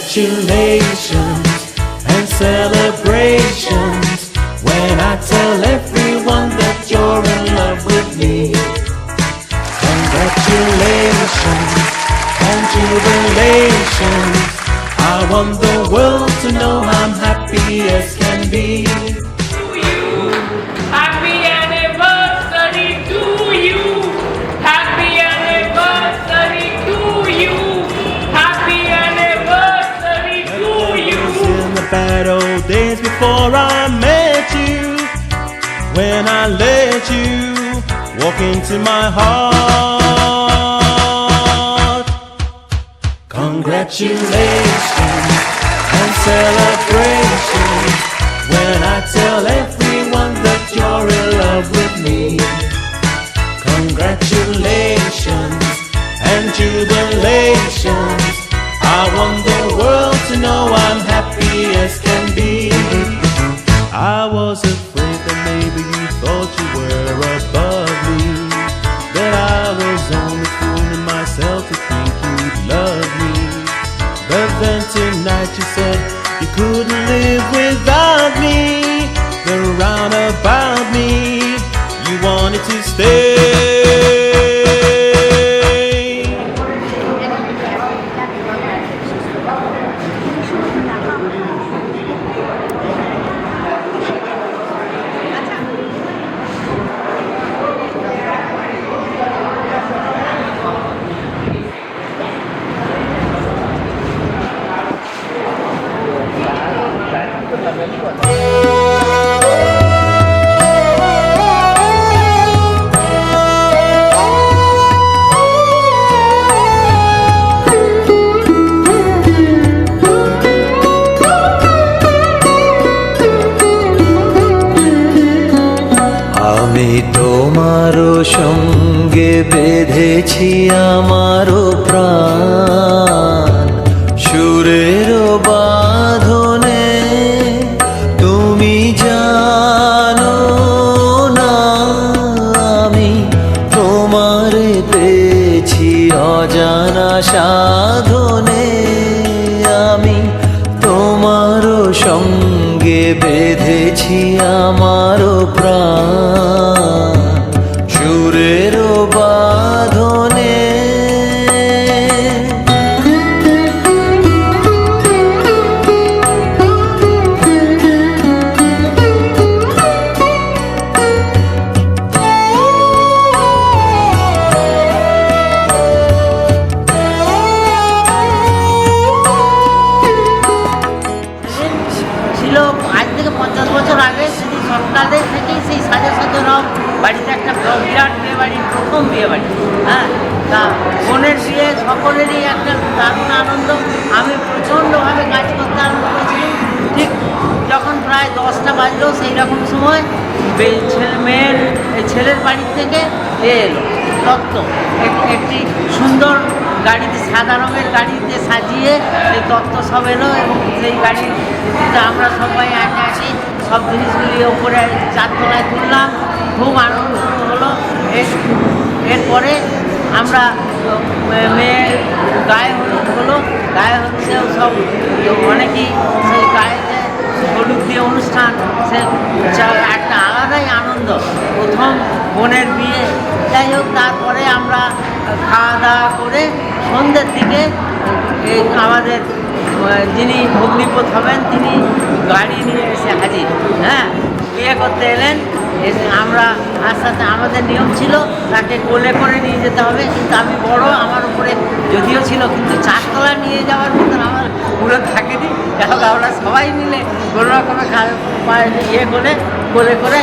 Congratulations and celebrations when I tell everyone that you're in love with me. Congratulations and jubilations. I want the world to know I'm happy as can be. To you, happy anniversary to you. Happy anniversary to you. Happy anniversary to you. In the bad old days before I met you, when I let you walk into my heart. Congratulations and celebrations when I tell everyone that you're in love with me. Congratulations and jubilations. I want the world to know I'm happy as can be. I was afraid that maybe you thought you were above me, that I was only fooling myself to think you'd love me. But then tonight you said you couldn't live without me. The roundabout me, you wanted to stay. আমি তোমারও সঙ্গে বেঁধেছি আমারও প্রাণ সুরেরও বাঁধনে। তুমি জানো না আমি তোমারে পেয়েছি অজানা সাধনে। আমি তোমারও সঙ্গে বেঁধেছি আমারও প্রাণ সুরেরও বাঁধনে। ছিল আজ থেকে 50 বছর আগে, সেটি সরকারে থেকেই সেই সাজা সাজানো বাড়িতে একটা বিরাট বিয়ে বাড়ি, প্রথম বিয়ে বাড়ি। হ্যাঁ, তা বোনের বিয়ে সকলেরই একটা দারুণ আনন্দ। আমি প্রচণ্ডভাবে কাজ করতে আরম্ভ করেছিলাম। ঠিক যখন প্রায় 10টা বাজলো সেই রকম সময় ছেলের বাড়ির থেকে এলো তত্ত্ব, একটি সুন্দর গাড়িতে, সাদা রঙের গাড়িতে সাজিয়ে সেই তত্ত্ব সব এলো এবং সেই গাড়িতে আমরা সবাই একে একে সব জিনিসগুলি ওপরে 4 তলায় তুললাম। খুব আনন্দ হলো। এরপরে আমরা মেয়ের গায়ে হলুদ হলো। গায়ে হলুদেও সব অনেকেই সেই গায়েতে হলুদ দিয়ে অনুষ্ঠান, সে একটা আলাদাই আনন্দ। প্রথম বোনের বিয়ে। যাই হোক, তারপরে আমরা খাওয়া দাওয়া করে সন্ধ্যের দিকে আমাদের যিনি ভগ্নিপতি হবেন তিনি গাড়ি নিয়ে এসে হাজির। হ্যাঁ, বিয়ে করতে এলেন। এসে আমরা আস্তে আস্তে, আমাদের নিয়ম ছিল তাকে কোলে করে নিয়ে যেতে হবে, কিন্তু আমি বড়, আমার উপরে যদিও ছিল, কিন্তু 4 তলায় নিয়ে যাওয়ার মতন আমার পুরো থাকেনি। এখন আমরা সবাই মিলে কোনো রকমে ইয়ে করে কোলে করে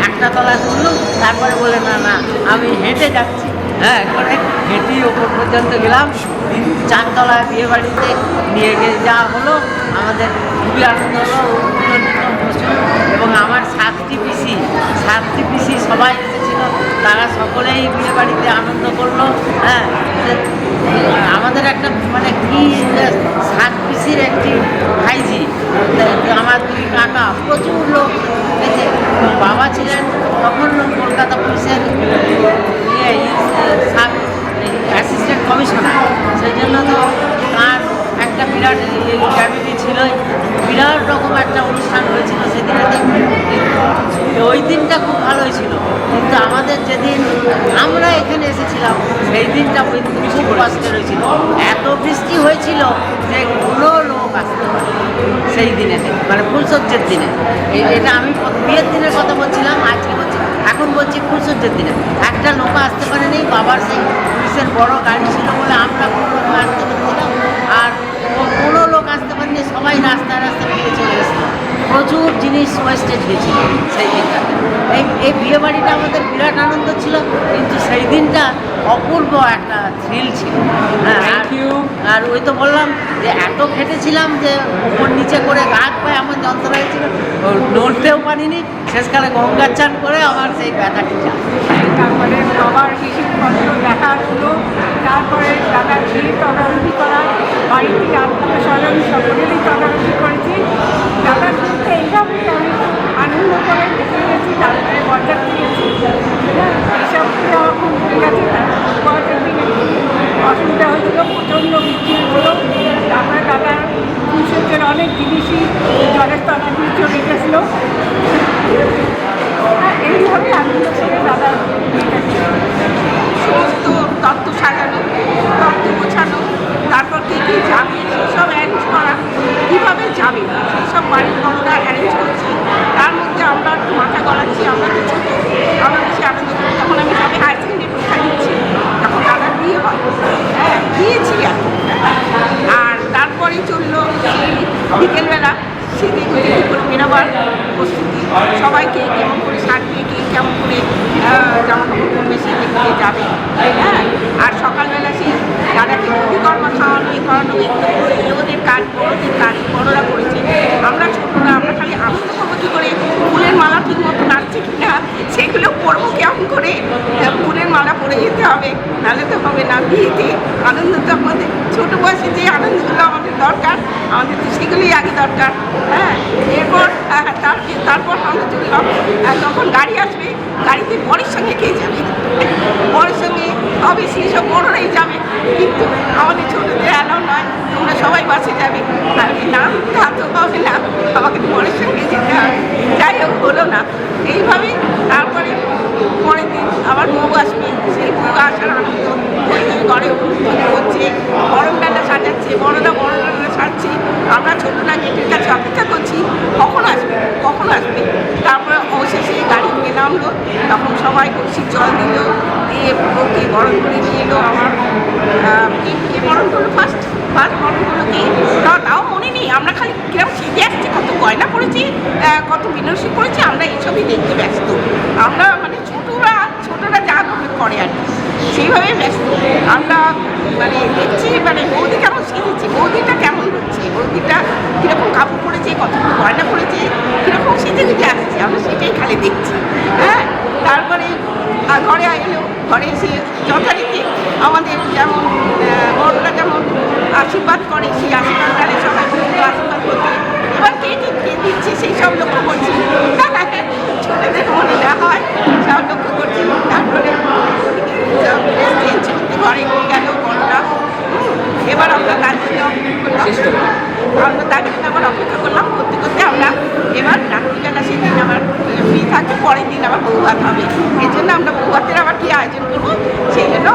একটা তলা তুললুম। তারপরে বলে না না আমি হেঁটে যাচ্ছি। হ্যাঁ, করে হেঁটেই ওপর পর্যন্ত গেলাম। 4 তলায় বিয়ে বাড়িতে নিয়ে যাওয়া হলো। আমাদের খুবই আনন্দ হলো। এবং আমার 7টি পিসি সবাই এসেছিল, তারা সকলেই বিয়ে বাড়িতে আনন্দ করলো। হ্যাঁ, আমাদের একটা মানে কি 7 পিসির একটি ভাইঝি, আমার 2 কাকা, প্রচুর লোক এসে। বাবা ছিলেন তখন কলকাতা পুলিশের অ্যাসিস্ট্যান্ট কমিশনার, সেই জন্য তো তার একটা বিরাট ক্যাবিনেট ছিল, বিরাট রকম একটা অনুষ্ঠান হয়েছিল সেদিনে। ওই দিনটা খুব ভালোই ছিল, কিন্তু আমাদের যেদিন আমরা এখানে এসেছিলাম সেই দিনটা কিন্তু খুব কষ্টের হয়েছিল। এত বৃষ্টি হয়েছিল যে কোনো লোক আসতে পারে সেই দিনেতে, মানে ফুলসজ্জের দিনে। এটা আমি বিয়ের দিনের কথা বলছিলাম, আজকে বলছি, এখন বলছি ফুলসজ্জের দিনে একটা লোক আসতে পারেনি। বাবার সেই পুলিশের বড় গাড়ি ছিল বলে আমরা কোনো লোক আসতে পারছিলাম, আর কোনো লোক আসতে পারেনি, সবাই রাস্তায় রাস্তায় ফিরে চলে এসেছিল। প্রচুর জিনিস ওয়েস্টেজ হয়েছিল সেই দিনটাতে। এই বিয়ে বাড়িটা আমাদের বিরাট আনন্দ ছিল, কিন্তু সেই দিনটা অপূর্ব একটা থ্রিল ছিল। হ্যাঁ, আর ওই তো বললাম যে এত খেটেছিলাম যে উপর নিচে করে হাত পায়ে আমার যন্ত্রণা হয়েছিল, নড়তেও পারিনি। শেষকালে গঙ্গার চান করে আমার সেই ব্যথাটি যায়। তারপরে বাবার হিসেবপত্র দেখা হলো, তারপরে দাদার বিয়ে তদারকি করা, বাড়িতে আত্মীয় স্বজন সকলেরই তদারকি করেছি। দাদার সাথে এইভাবে আমি আনন্দ করে দেখে গেছি, তারপরে বরযাত্রী দিয়েছি। এইসব আমার খুব ভুলে গেছে। পরের দিনে অসুবিধা হয়েছিল, প্রচণ্ড বৃষ্টি হয়েছিল। তারপরে দাদার পুরুষের অনেক জিনিসই জলের তলা দিয়ে চলে গেছিলো। এইভাবে আনন্দ করে দাদার সমস্ত তত্ত্ব সাজানো, তত্ত্ব গোছানো, তারপর কী কী যাবে সেসব অ্যারেঞ্জ করা, কীভাবে যাবে সেসব বাড়ির বড়রা অ্যারেঞ্জ করছি। তার মধ্যে আমরা একটু মাথা গলাচ্ছি, আমরা তো ছোটো, আমরা বেশি আনন্দ করি। তখন আমি সবে হায়ার সেকেন্ডারি পরীক্ষা দিচ্ছি, তখন দাদার বিয়ে হয়। হ্যাঁ, দিয়েছি এখন। আর তারপরে চললো সেই বিকেলবেলা সেদিন করে বেরোবার প্রস্তুতি, সবাইকে কেমন করে সাজবে, কে কেমন করে জামা কাপড় পরবে, সেদিকে যাবে। হ্যাঁ, আর সকালবেলা সেই দাদাকে অভিকর্মা খাওয়ানো, এই করানো, ওদের কাজ, বড়োদের কাজ বড়োরা করেছে। আমরা ছোটোরা আমরা খালি আনন্দ করবো কী করে, ফুলের মালা ঠিক মতো নাচছে কি না সেগুলো পরবো কেমন করে, ফুলের মালা পরে যেতে হবে, নাহলে তো হবে না। বিয়েতে আনন্দ তো আমাদের ছোটো বয়সে যে আনন্দগুলো আমাদের দরকার, আমাদের তো সেগুলোই আগে দরকার। হ্যাঁ, এরপর তারপর আমরা চললাম, তখন গাড়ি আসবে, গাড়িতে বরের সঙ্গে কে যাবে, বরের সঙ্গে হবে সেই সব বড়োরাই যাবে, কিন্তু আমাদের ছোটোদের অ্যালাউ নয়, তোমরা সবাই বাসে যাবে। না, তা তো হবে না, আমাকে তো বরের সঙ্গে যেতে হবে। যাই হোক, হলো না। এইভাবেই তারপরে পরের দিন আবার বউ আসবে, সেই বউ আসার আনন্দ ওই ঘরে হচ্ছে, বরণডালা সাজাচ্ছে, বড়োরা বরণডালা সাজছে, আমরা ছোটোরা গেটের কাছে অপেক্ষা করছি কখন আসবে কখন আসবে। তারপরে অবশেষে গাড়ি থেকে নামলো, তখন সবাই কলসির জল দিল, দিয়ে ওকে বরণ করে নিয়ে এলো। আমার কে বরণ করলো ফার্স্ট বরণ করলো কে, তাও মনে নেই। আমরা খালি কিরকম সেজে আসছি, কত গয়না পড়েছি, কত বিনসি পড়েছি, আমরা এইসবই দেখতে ব্যস্ত। আমরা মানে ছোটোরা যা করে আর কি, সেইভাবে ব্যস্ত। আমরা মানে দেখছি মানে বৌদি কেমন সেজেছে, বৌদিটা কেমন হচ্ছে, বৌদিটা কীরকম কাপড় পরেছে, কতগুলো গয়না পরেছে, কীরকম সেজে গুজে আসছে, আমরা সেটাই খালি দেখছি। হ্যাঁ, তারপরে ঘরে এলো, ঘরে এসে যথারীতি আমাদের যেমন বড়রা যেমন আশীর্বাদ করে, সেই আশীর্বাদ দ্বারে সবাই আশীর্বাদ করতে, এবার কে দিচ্ছে সেই সব লক্ষ্য করছি। ছোটোদের মনে না হয় সব লক্ষ্য করছি। তারপরে ঘরে নিয়ে গেল বড়রা, এবার আমরা তার জন্য আবার অপেক্ষা করলাম। করতে করতে আমরা এবার রাত্রিবেলা সেদিন আবার ফ্রি থাকবে, পরের দিন আবার বউ ভাত হবে। এই জন্য আমরা বউ ভাতের আবার কী আয়োজন করবো সেই জন্য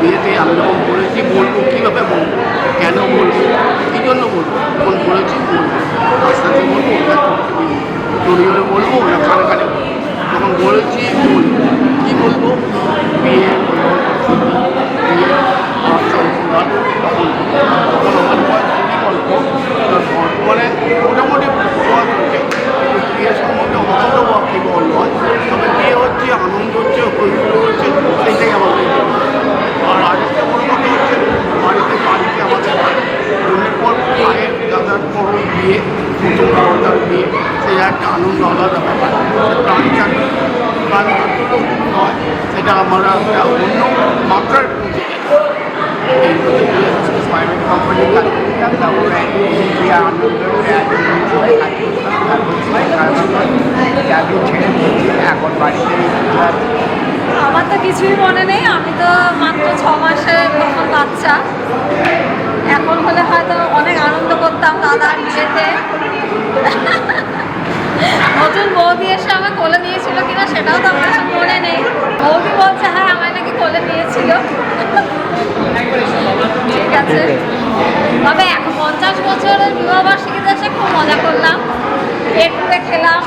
বিয়েতে আমি যখন বলেছি বলবো, কীভাবে বলবো, কেন বলবো, কী জন্য বলবো, যখন বলেছি বলবো, আস্তে আস্তে বলবো, জোরে জোরে বলবো না কানে কানে বলবো। যখন বলেছি বলবো, কী বলবো, বিয়ে তখন আমার বয়স বর্তমানে মোটামুটি বয়স হচ্ছে, বিয়ে সম্বন্ধে অতটা কি বল নয়, তবে বিয়ে হচ্ছে, আনন্দ হচ্ছে, হইগুলো হচ্ছে, সেইটাই আমাদের। আর আরেকটা বড় কথা হচ্ছে বাড়িতে আমাদের জন্মের পর মায়ের দাদার পর বিয়ে, প্রথম বড়দার বিয়ে, সেই একটা আনন্দ আলাদা ব্যাপার। প্রাণ চাকরি নয়, সেটা আমরা একটা অন্য মাত্রার পৌঁছে প্রাইভেট কোম্পানির কাজ করতাম, তারপরে এখন বাড়িতে আমার তো কিছুই মনে নেই, আমি তো মাত্র 6 মাসে প্রথম বাচ্চা। এখন হলে হয়তো অনেক আনন্দ করতাম দাদার বিয়েতে। নতুন বৌদি এসে আমায় কোলে নিয়েছিল কিনা সেটাও তো আমার কাছে মনে নেই। বৌদি বলছে হ্যাঁ আমায় নাকি কোলে নিয়েছিল। ঠিক আছে, তবে এখন 50 বছরের বিবাহবার্ষিকীতে এসে খুব মজা করলাম, কেক খেলাম,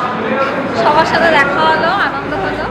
সবার সাথে দেখা হলো, আনন্দ হলো।